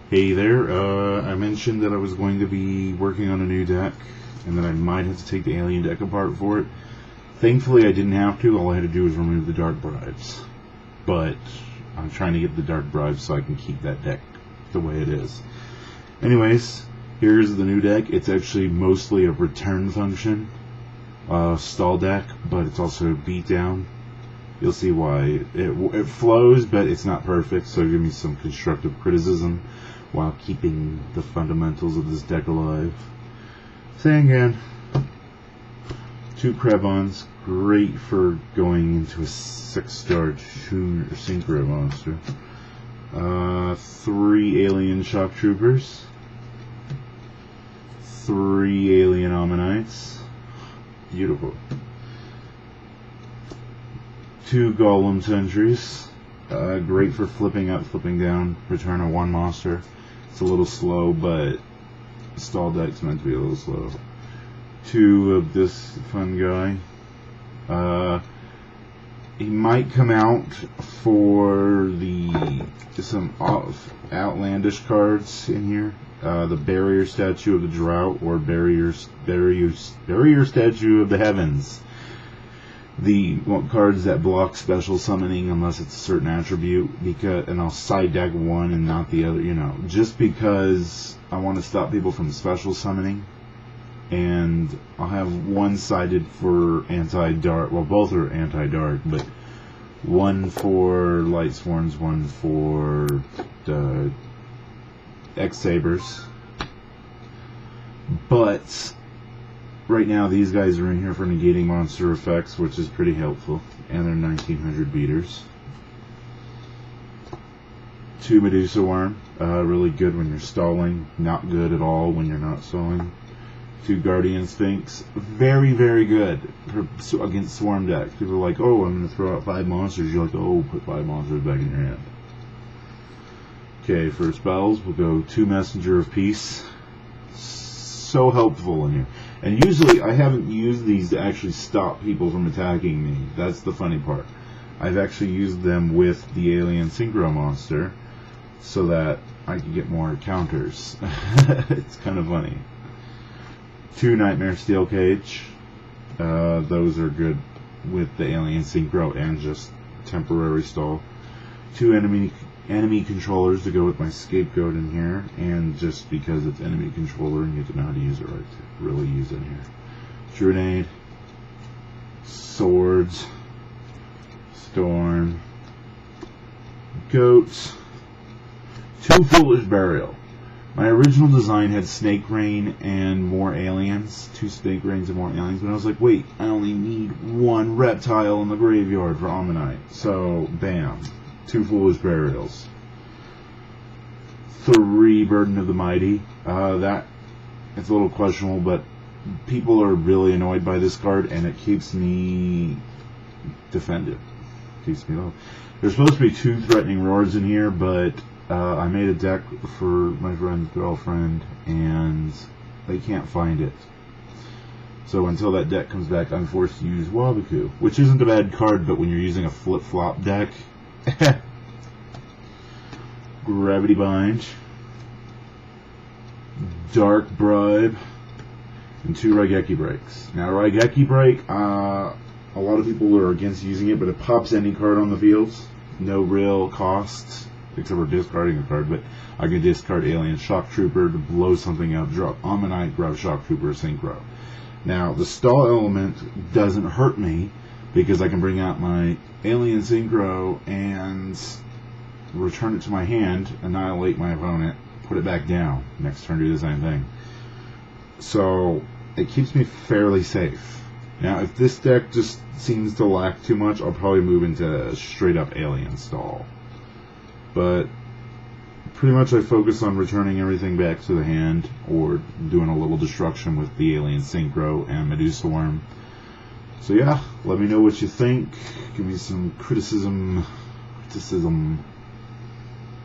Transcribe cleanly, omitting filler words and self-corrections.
Hey there, I mentioned that I was going to be working on a new deck, and that I might have to take the alien deck apart for it. Thankfully I didn't have to, all I had to do was remove the dark bribes. But I'm trying to get the dark bribes so I can keep that deck the way it is. Anyways, here's the new deck. It's actually mostly a return function stall deck, but it's also beatdown. You'll see why. It flows, but it's not perfect, so give me some constructive criticism while keeping the fundamentals of this deck alive. Saying again, 2 Krevons, great for going into a 6-star Synchro monster. 3 alien shock troopers, 3 alien ammonites, beautiful. 2 golem sentries, great for flipping up, flipping down, return a 1 monster. It's a little slow, but stall deck's meant to be a little slow. 2 of this fun guy. He might come out for some outlandish cards in here. The Barrier Statue of the Drought, or Barrier Statue of the Heavens. The cards that block special summoning unless it's a certain attribute, and I'll side deck one and not the other, just because I want to stop people from special summoning. And I'll have one sided for anti-dark, well, both are anti-dark, but one for Light Swarms, one for the X-Sabers. But right now these guys are in here for negating monster effects, which is pretty helpful, and they're 1900 beaters. 2 Medusa Worm, really good when you're stalling, not good at all when you're not stalling. 2 Guardian Sphinx, very, very good against Swarm decks. People are like, oh, I'm going to throw out 5 monsters. You're like, oh, put 5 monsters back in your hand. Okay, for spells, we'll go 2 Messenger of Peace. So helpful in here. And usually, I haven't used these to actually stop people from attacking me. That's the funny part. I've actually used them with the Alien Synchro monster so that I can get more counters. It's kind of funny. 2 Nightmare Steel Cage. Those are good with the Alien Synchro and just temporary stall. 2 enemy controllers to go with my scapegoat in here, and just because it's enemy controller and you have to know how to use it right to really use it here. Grenade, swords, storm, goats, 2 Foolish Burial. My original design had Snake Rain and more aliens, 2 Snake Rains and more aliens, but I was like, wait, I only need 1 reptile in the graveyard for Ammonite. So, bam, 2 Foolish Burials. 3 Burden of the Mighty. It's a little questionable, but people are really annoyed by this card, and it keeps me defended. Keeps me low. There's supposed to be 2 Threatening Roars in here, but I made a deck for my friend's girlfriend, and they can't find it. So until that deck comes back, I'm forced to use Wabaku, which isn't a bad card, but when you're using a flip-flop deck... Gravity Bind, Dark Bribe, and 2 Raigeki Breaks. Now, Raigeki Break, a lot of people are against using it, but it pops any card on the field. No real cost, except for discarding a card, but I can discard Alien Shock Trooper to blow something up, drop Ammonite, grab Shock Trooper, Synchro. Now, the stall element doesn't hurt me, because I can bring out my Alien Synchro and return it to my hand, annihilate my opponent, put it back down. Next turn, do the same thing. So, it keeps me fairly safe. Now, if this deck just seems to lack too much, I'll probably move into straight up Alien stall. But, pretty much I focus on returning everything back to the hand, or doing a little destruction with the Alien Synchro and Medusa Worm. So yeah, let me know what you think. Give me some criticism.